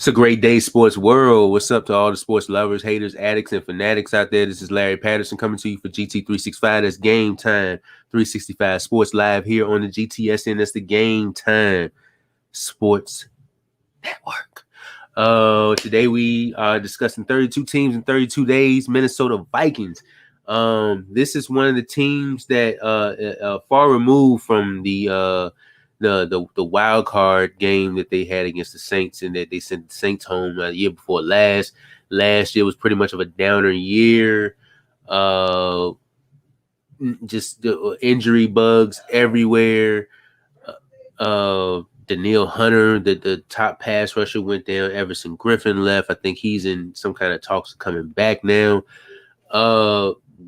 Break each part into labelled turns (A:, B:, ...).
A: It's a great day, sports world. What's up to all the sports lovers, haters, addicts, and fanatics out there? This is Larry Patterson coming to you for GT365. That's Game Time 365 Sports Live here on the GTSN. That's the Game Time Sports Network. Today we are discussing 32 teams in 32 days. Minnesota Vikings. This is one of the teams that far removed from the wild card game that they had against the Saints, and that they sent the Saints home the year before last. Last year was pretty much of a downer year. Just injury bugs everywhere. Daniil Hunter, the top pass rusher, went down. Everson Griffin left. I think he's in some kind of talks of coming back now.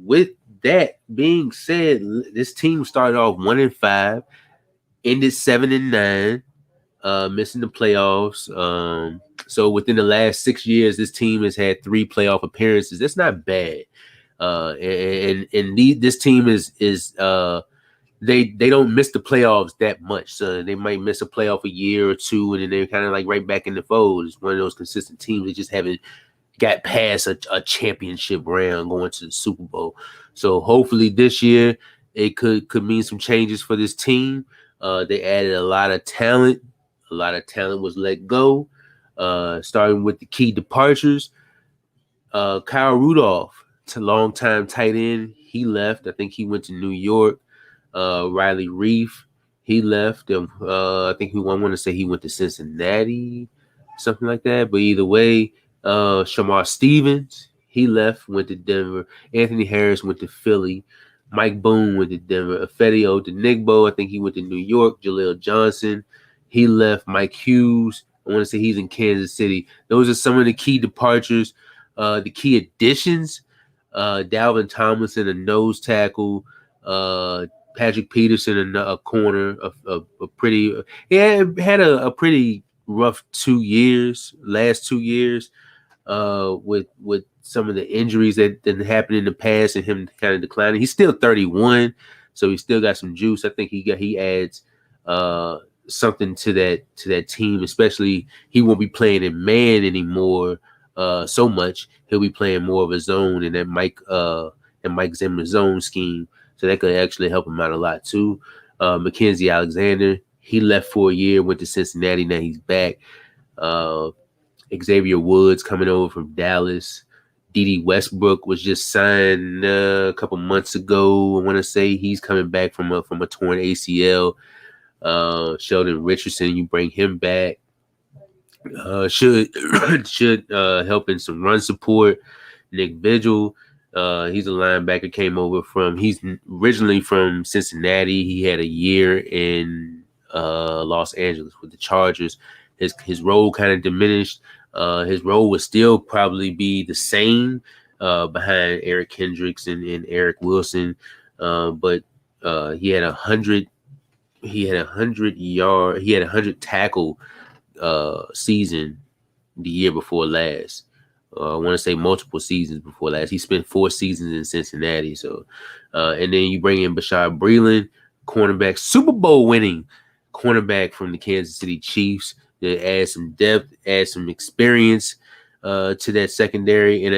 A: With that being said, this team started off 1-5. Ended 7-9, missing the playoffs. So within the last 6 years, this team has had 3 playoff appearances. That's not bad. This team is they don't miss the playoffs that much. So they might miss a playoff a year or two, and then they're kind of like right back in the fold. It's one of those consistent teams that just haven't got past a championship round going to the Super Bowl. So hopefully this year it could mean some changes for this team. They added a lot of talent. A lot of talent was let go. Starting with the key departures. Kyle Rudolph, it's a long-time tight end. He left. I think he went to New York. Riley Reef, he left. I think want to say he went to Cincinnati, something like that. But either way, Shamar Stevens, he left, went to Denver. Anthony Harris went to Philly. Mike Boone went to Denver. Ifeadi Odenigbo, I think he went to New York. Jaleel Johnson, he left. Mike Hughes, I want to say he's in Kansas City. Those are some of the key departures. The key additions, Dalvin Tomlinson, a nose tackle. Patrick Peterson, a corner. He had a pretty rough 2 years, last 2 years, with some of the injuries that didn't happen in the past and him kind of declining. He's still 31, so he still got some juice. I think he adds something to that team, especially he won't be playing in man anymore so much. He'll be playing more of a zone in that Mike Zimmer zone scheme. So that could actually help him out a lot too. Mackenzie Alexander, he left for a year, went to Cincinnati. Now he's back. Xavier Woods coming over from Dallas. Dede Westbrook was just signed a couple months ago. I want to say he's coming back from a torn ACL. Sheldon Richardson, you bring him back. Should help in some run support. Nick Vigil, he's a linebacker, he's originally from Cincinnati. He had a year in Los Angeles with the Chargers. His role kind of diminished. His role would still probably be the same behind Eric Kendricks and Eric Wilson, but he had 100 tackle season the year before last. I want to say multiple seasons before last. He spent 4 seasons in Cincinnati. So, and then you bring in Bashad Breeland, cornerback, Super Bowl winning cornerback from the Kansas City Chiefs. To add some depth, add some experience to that secondary in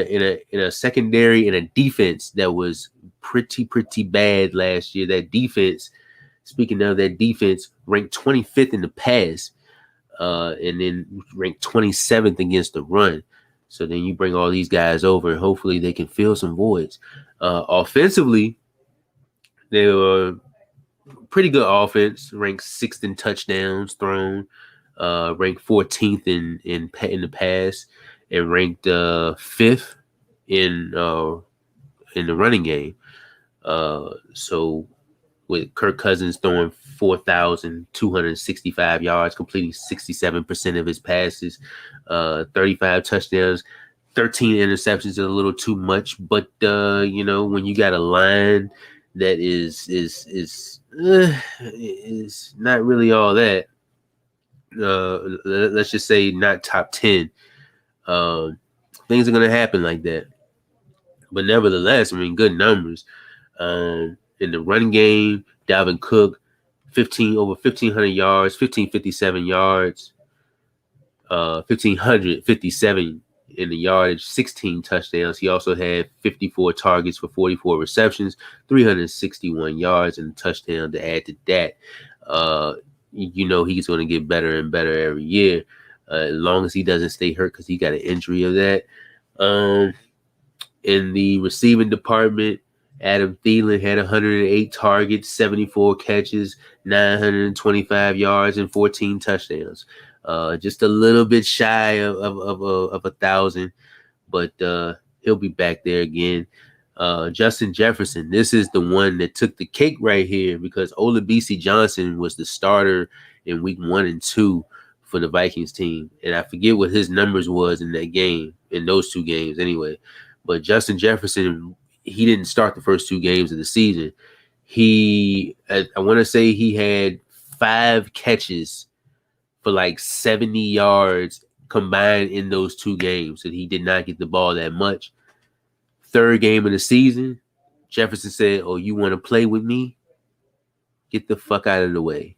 A: a secondary and a defense that was pretty bad last year. That defense, speaking of that defense, ranked 25th in the pass, and then ranked 27th against the run. So then you bring all these guys over, and hopefully they can fill some voids. Offensively, they were pretty good offense, ranked 6th in touchdowns thrown, ranked 14th in the pass, and ranked 5th in the running game. So with Kirk Cousins throwing 4,265 yards, completing 67% of his passes, 35 touchdowns, 13 interceptions is a little too much. But when you got a line that is not really all that, let's just say not top 10, things are going to happen like that. But nevertheless, I mean, good numbers. In the run game, Dalvin Cook, over 1,500 yards, 1,557 yards. 1,557 in the yardage, 16 touchdowns. He also had 54 targets for 44 receptions, 361 yards, and a touchdown to add to that. He's going to get better and better every year, as long as he doesn't stay hurt, because he got an injury of that. In the receiving department, Adam Thielen had 108 targets, 74 catches, 925 yards, and 14 touchdowns. Just a little bit shy of 1,000, but he'll be back there again. Justin Jefferson, this is the one that took the cake right here, because Olabisi Johnson was the starter in week 1 and 2 for the Vikings team. And I forget what his numbers was in that game, in those 2 games anyway. But Justin Jefferson, he didn't start the first 2 games of the season. I want to say he had 5 catches for like 70 yards combined in those 2 games. And he did not get the ball that much. 3rd game of the season, Jefferson said, "Oh, you want to play with me? Get the fuck out of the way."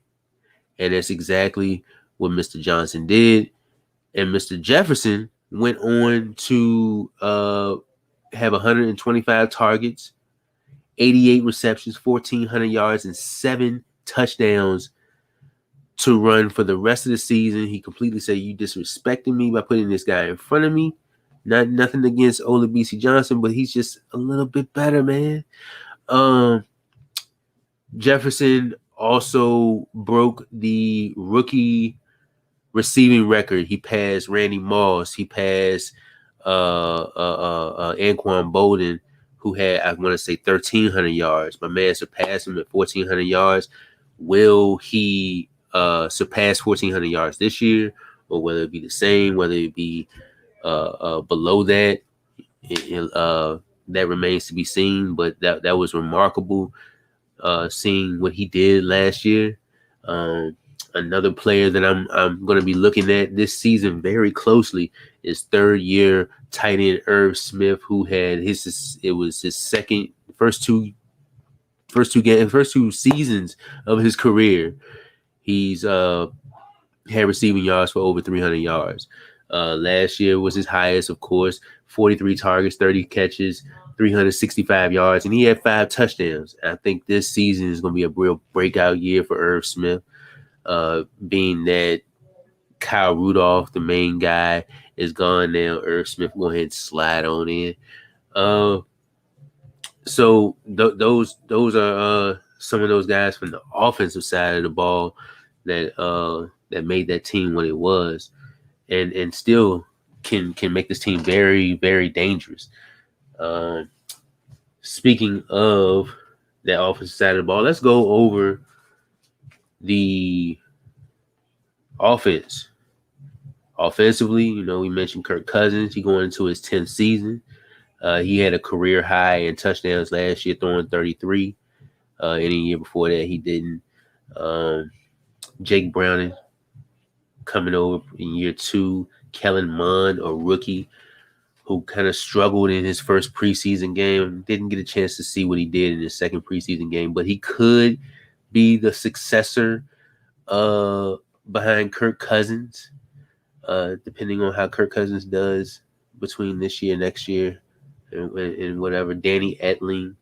A: And that's exactly what Mr. Johnson did. And Mr. Jefferson went on to have 125 targets, 88 receptions, 1,400 yards, and 7 touchdowns to run for the rest of the season. He completely said, "You disrespecting me by putting this guy in front of me." Nothing against Olabisi Johnson, but he's just a little bit better, man. Jefferson also broke the rookie receiving record. He passed Randy Moss. He passed Anquan Bolden, who had, I want to say, 1,300 yards. My man surpassed him at 1,400 yards. Will he surpass 1,400 yards this year, or whether it be the same, whether it be below that? That remains to be seen. But that was remarkable, seeing what he did last year. Another player that I'm going to be looking at this season very closely is 3rd-year tight end Irv Smith, who had his first two seasons of his career. He's had receiving yards for over 300 yards. Last year was his highest, of course, 43 targets, 30 catches, 365 yards, and he had 5 touchdowns. I think this season is going to be a real breakout year for Irv Smith, being that Kyle Rudolph, the main guy, is gone now. Irv Smith will go ahead and slide on in. So those are some of those guys from the offensive side of the ball that made that team what it was, and still can make this team very, very dangerous. Speaking of that offensive side of the ball, let's go over the offense. Offensively, we mentioned Kirk Cousins. He going into his 10th season. He had a career high in touchdowns last year, throwing 33. Any year before that, he didn't. Jake Browning coming over in year 2. Kellen Mond, a rookie who kind of struggled in his first preseason game. Didn't get a chance to see what he did in his second preseason game, but he could be the successor behind Kirk Cousins, depending on how Kirk Cousins does between this year and next year and whatever. Danny Etling,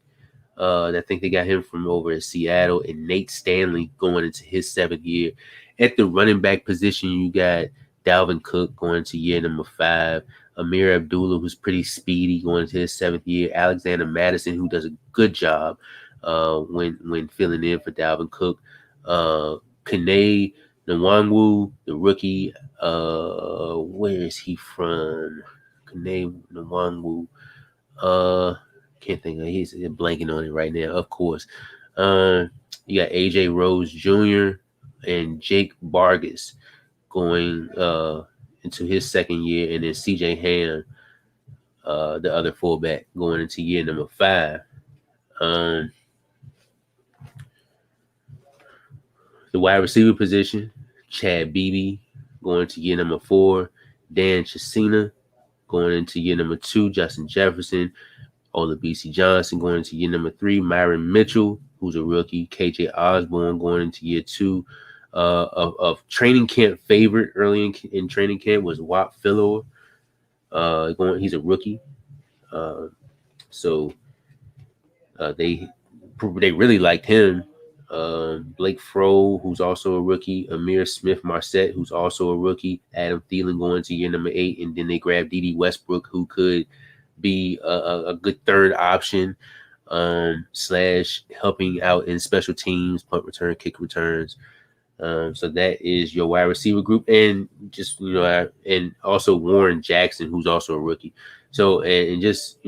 A: I think they got him from over in Seattle, and Nate Stanley going into his 7th year. At the running back position, you got Dalvin Cook going to year number 5. Amir Abdullah, who's pretty speedy, going into his 7th year. Alexander Madison, who does a good job when filling in for Dalvin Cook. Kene Nwangwu, the rookie. Where is he from? Kene Nwangwu. Can't think of it. He's blanking on it right now, of course. You got AJ Rose Jr. and Jake Vargas going into his 2nd year, and then CJ Ham, the other fullback, going into year number 5. The wide receiver position, Chad Beebe going to year number 4. Dan Chisena going into year number 2. Justin Jefferson, Olabisi Johnson going into year number 3. Myron Mitchell, who's a rookie. KJ Osborne going into year 2. Of training camp favorite early in training camp was Wap Fillor. He's a rookie. Uh, so they really liked him. Blake Fro, who's also a rookie, Amir Smith Marset, who's also a rookie, Adam Thielen going to year number 8, and then they grabbed D.D. Westbrook, who could be a good third option, slash helping out in special teams, punt return, kick returns. So that is your wide receiver group, and just and also Warren Jackson, who's also a rookie. So and just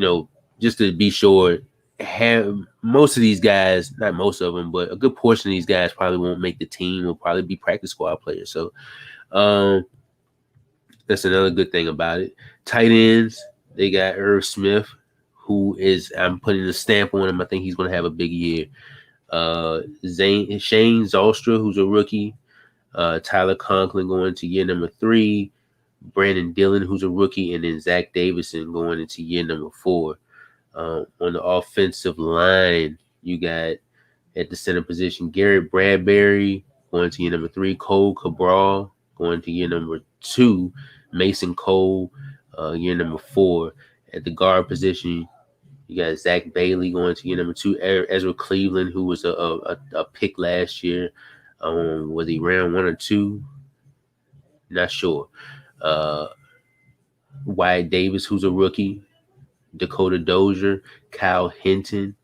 A: just to be sure, have most of these guys, not most of them, but a good portion of these guys probably won't make the team. Will probably be practice squad players. So that's another good thing about it. Tight ends, they got Irv Smith, who is, I'm putting a stamp on him. I think he's going to have a big year. Shane Zolstra, who's a rookie. Tyler Conklin going to year number 3. Brandon Dillon, who's a rookie, and then Zach Davison going into year number 4. On the offensive line, you got at the center position Garrett Bradbury going to year number 3. Cole Cabral going to year number 2. Mason Cole, year number 4. At the guard position, you got Zach Bailey going to year number 2. Ezra Cleveland, who was a pick last year. Was he round 1 or 2? Not sure. Wyatt Davis, who's a rookie. Dakota Dozier, Kyle Hinton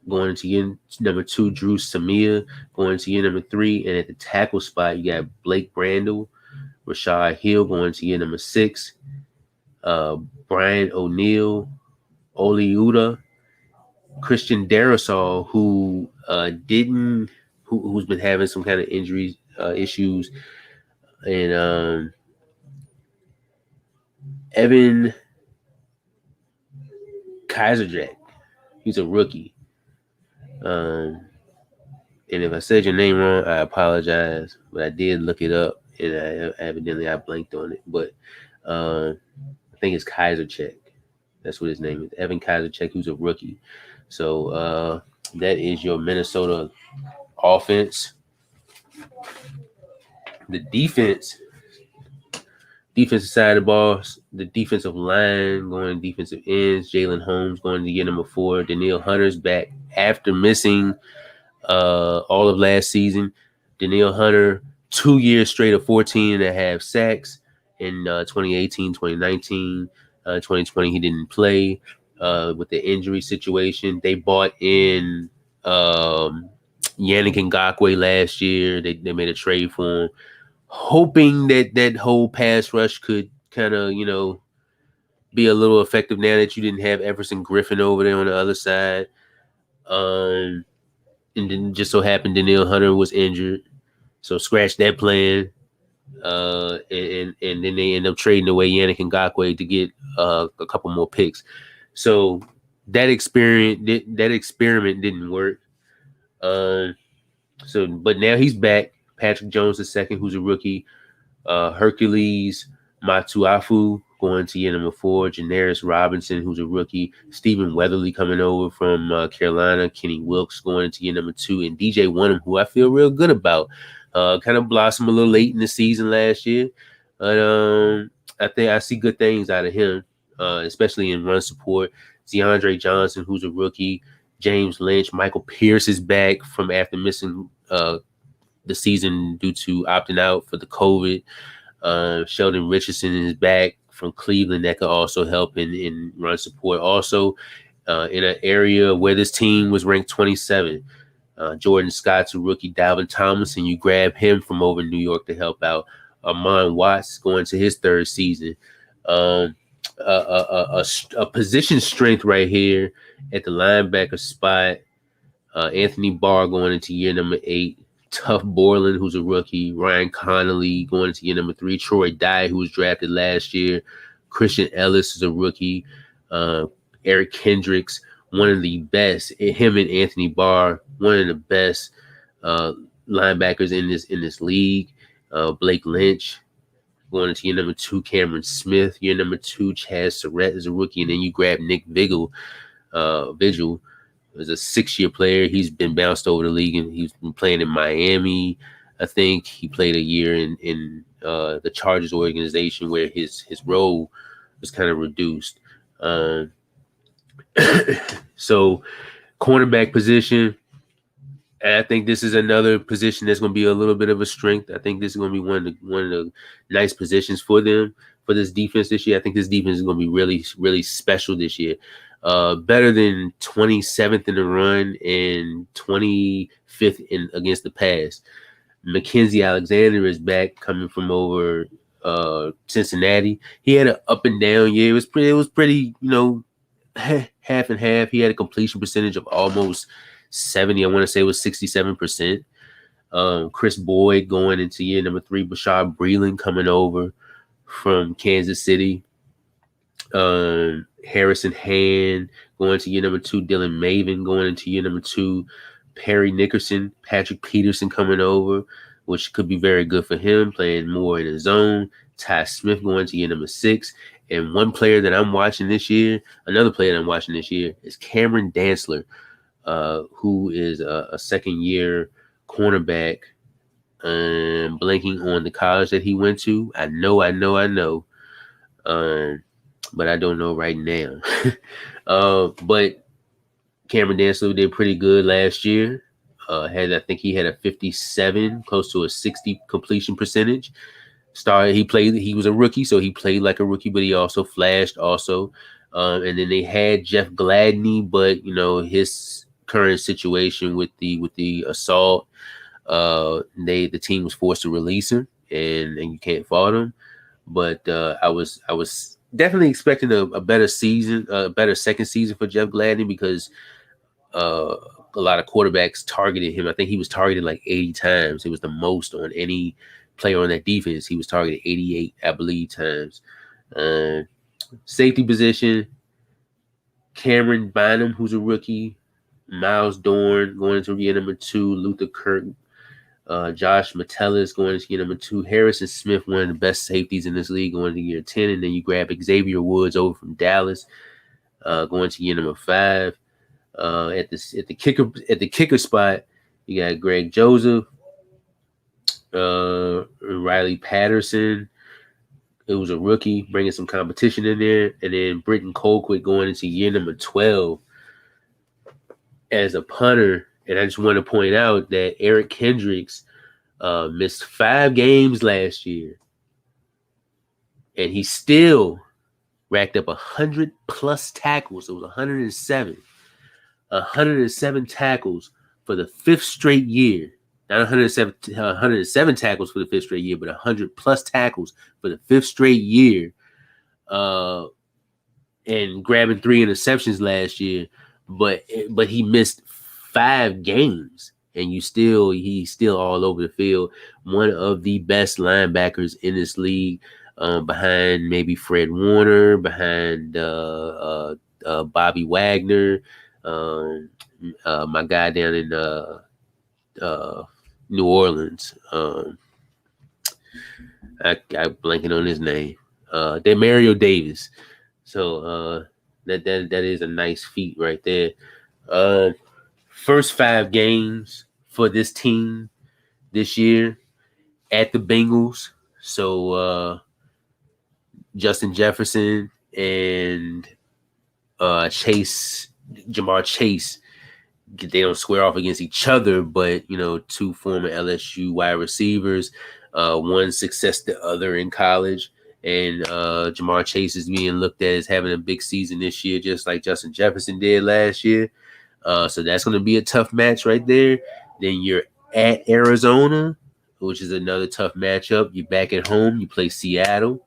A: going into year number 2. Drew Samia going into year number 3. And at the tackle spot, you got Blake Brandel, Rashad Hill going to year number 6. Brian O'Neill, Oliuta, Christian Darrisaw, who's been having some kind of injury issues, and Evan Kaiserjack, he's a rookie. And if I said your name wrong, I apologize, but I did look it up, and I blanked on it. But I think it's Kaisercheck. That's what his name is, Evan Kaisercheck, who's a rookie. So that is your Minnesota offense. The defensive side of the ball, the defensive line going defensive ends. Jalen Holmes going to year number 4. Danielle Hunter's back after missing all of last season. Danielle Hunter, 2 years straight of 14.5 sacks in 2018, 2019. 2020, he didn't play with the injury situation. They bought in Yannick Ngakoue last year. They made a trade for him, hoping that whole pass rush could kind of, be a little effective now that you didn't have Everson Griffin over there on the other side. And then just so happened Danielle Hunter was injured. So scratch that plan. And then they end up trading away Yannick Ngakoue to get a couple more picks. So that experiment didn't work. But now he's back. Patrick Jones II, who's a rookie. Hercules Matuafu going to year number 4. Janaris Robinson, who's a rookie. Stephen Weatherly coming over from Carolina. Kenny Wilkes going into year number 2. And DJ Wonnum, who I feel real good about. Kind of blossomed a little late in the season last year. But I think I see good things out of him, especially in run support. DeAndre Johnson, who's a rookie. James Lynch. Michael Pierce is back from after missing the season due to opting out for the COVID. Sheldon Richardson is back from Cleveland. That could also help in run support. Also, in an area where this team was ranked 27. Jordan Scott's a rookie. Dalvin Tomlinson, you grab him from over in New York to help out. Amon Watts going to his 3rd season. A position strength right here at the linebacker spot. Anthony Barr going into year number 8. Tuff Borland, who's a rookie. Ryan Connolly going into year number 3. Troy Dye, who was drafted last year. Christian Ellis is a rookie. Eric Kendricks, one of the best. Him and Anthony Barr, one of the best linebackers in this league. Blake Lynch going into year number 2. Cameron Smith, year number 2. Chaz Surratt is a rookie, and then you grab Nick Vigil. Is a 6-year player. He's been bounced over the league, and he's been playing in Miami. I think he played a year in the Chargers organization where his role was kind of reduced. Uh, so cornerback position, and I think this is another position that's going to be a little bit of a strength. I think this is going to be one of the nice positions for them for this defense this year. I think this defense is going to be really really special this year. Better than 27th in the run and 25th in against the pass. Mackenzie Alexander is back coming from over Cincinnati. He had an up and down year. It was pretty, half and half. He had a completion percentage of almost 70. I want to say it was 67%. Chris Boyd going into year number 3. Bashard Breeland coming over from Kansas City. Harrison Hand going to year number 2. Dylan Maven going into year number 2. Perry Nickerson, Patrick Peterson coming over, which could be very good for him, playing more in his zone. Ty Smith going to year number 6. And one player that I'm watching this year, another player that I'm watching this year is Cameron Dantzler, who is a second-year cornerback. Blanking on the college that he went to. I know. But I don't know right now. But Cameron Dantzler did pretty good last year. I think he had a 57, close to a 60 completion percentage. He was a rookie, so he played like a rookie, but he also flashed also. And then they had Jeff Gladney, but his current situation with the assault, the team was forced to release him, and you can't fault him. But I was definitely expecting a better season, a better second season for Jeff Gladney, because a lot of quarterbacks targeted him. I think he was targeted like 80 times. It was the most on any player on that defense. He was targeted 88, I believe, times. Safety position, Cameron Bynum, who's a rookie. Miles Dorn going into year number 2. Luther Kirk. Josh Metellus going into year number 2. Harrison Smith, one of the best safeties in this league, going into year 10. And then you grab Xavier Woods over from Dallas, going to year number 5. At the kicker spot, you got Greg Joseph, Riley Patterson. It was a rookie, bringing some competition in there, and then Britton Colquitt going into year number 12 as a punter. And I just want to point out that Eric Kendricks missed 5 games last year, and he still racked up 100 plus tackles. It was 107. 107 tackles for the 5th straight year. Not 107 tackles for the 5th straight year, but 100 plus tackles for the 5th straight year. And grabbing 3 interceptions last year, but he missed 5 games, and he's still all over the field. One of the best linebackers in this league, behind maybe Fred Warner, behind Bobby Wagner. My guy down in New Orleans. I'm blanking on his name. Demario Davis. So that is a nice feat right there. First 5 games for this team this year at the Bengals. So Justin Jefferson and Jamar Chase, they don't square off against each other, but 2 former LSU wide receivers, one success the other in college, and Jamar Chase is being looked at as having a big season this year, just like Justin Jefferson did last year. So that's going to be a tough match right there. Then you're at Arizona, which is another tough matchup. You're back at home. You play Seattle.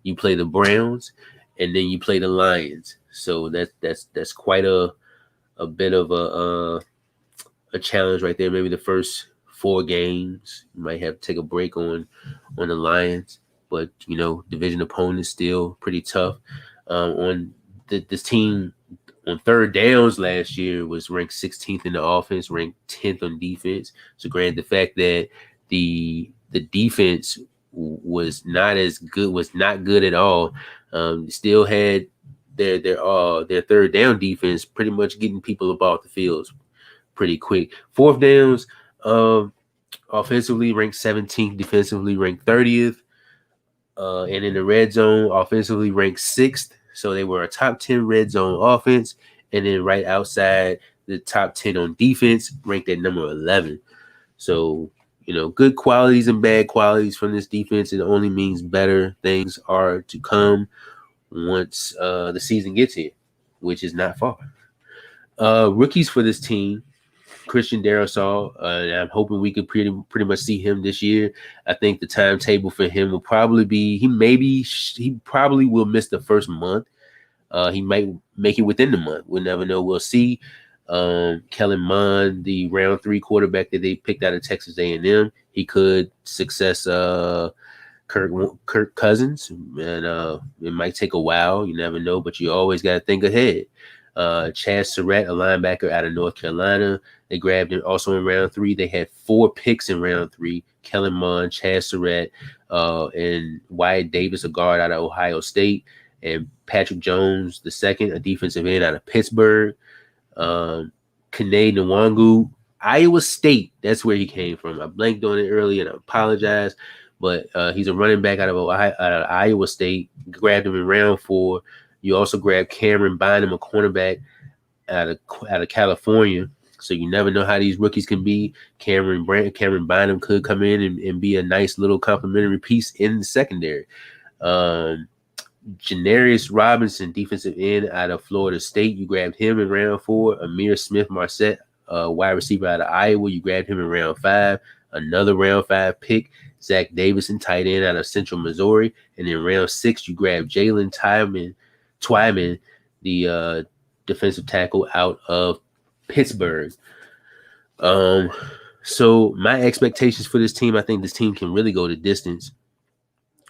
A: You play the Browns, and then you play the Lions. So that's quite a bit of a challenge right there. Maybe the first 4 games you might have to take a break on the Lions, but division opponents still pretty tough. On this team on third downs last year was ranked 16th in the offense, ranked 10th on defense. So granted, the fact that the defense was not good at all. Still had their third down defense pretty much getting people up off the fields pretty quick. Fourth downs, offensively ranked 17th, defensively ranked 30th. And in the red zone, offensively ranked 6th. So they were a top 10 red zone offense. And then right outside the top 10 on defense, ranked at number 11. So, good qualities and bad qualities from this defense. It only means better things are to come once the season gets here, which is not far. Rookies for this team, Christian Darrisaw, and I'm hoping we could pretty much see him this year. I think the timetable for him will probably be he probably will miss the first month. He might make it within the month. We'll never know. We'll see. Kellen Mond, the round 3 quarterback that they picked out of Texas A&M, he could success Kirk Cousins, and it might take a while. You never know, but you always got to think ahead. Chaz Surratt, a linebacker out of North Carolina, they grabbed him also in round 3. They had 4 picks in round 3. Kellen Mond, Chaz Surratt, and Wyatt Davis, a guard out of Ohio State, and Patrick Jones II, a defensive end out of Pittsburgh. Kene Nwangu, Iowa State. That's where he came from. I blanked on it earlier, and I apologize. But he's a running back out of Iowa State. Grabbed him in round 4. You also grabbed Cameron Bynum, a cornerback out of California. So you never know how these rookies can be. Cameron Bynum could come in and be a nice little complimentary piece in the secondary. Janarius Robinson, defensive end out of Florida State. You grabbed him in round 4. Amir Smith-Marset, wide receiver out of Iowa. You grabbed him in round 5. Another round 5 pick. Zach Davison, tight end out of Central Missouri. And in round 6, you grabbed Jalen Twyman, the defensive tackle out of Pittsburgh. So my expectations for this team, I think this team can really go the distance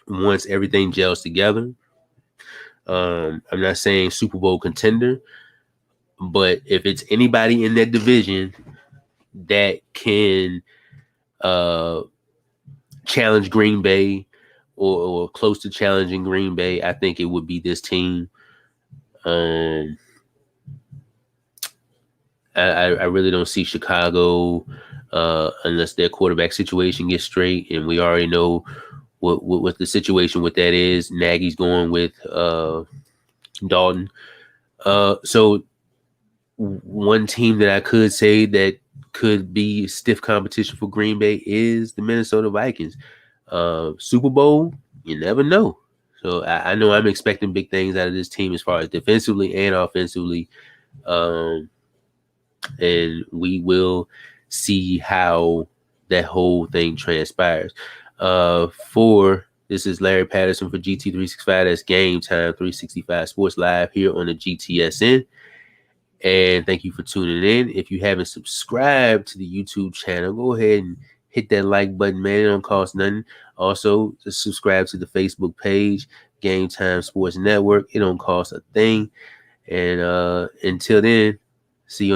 A: once everything gels together. I'm not saying Super Bowl contender, but if it's anybody in that division that can challenge Green Bay or close to challenging Green Bay, I think it would be this team. I really don't see Chicago unless their quarterback situation gets straight, and we already know what the situation with that is. Nagy's going with Dalton. So one team that I could say that could be stiff competition for Green Bay is the Minnesota Vikings. Super Bowl, you never know. So I know I'm expecting big things out of this team as far as defensively and offensively. And we will see how that whole thing transpires. This is Larry Patterson for GT365. That's Game Time 365 Sports Live here on the GTSN. And thank you for tuning in. If you haven't subscribed to the YouTube channel, go ahead and hit that like button, man. It don't cost nothing. Also, just subscribe to the Facebook page, Game Time Sports Network. It don't cost a thing. And until then, see you.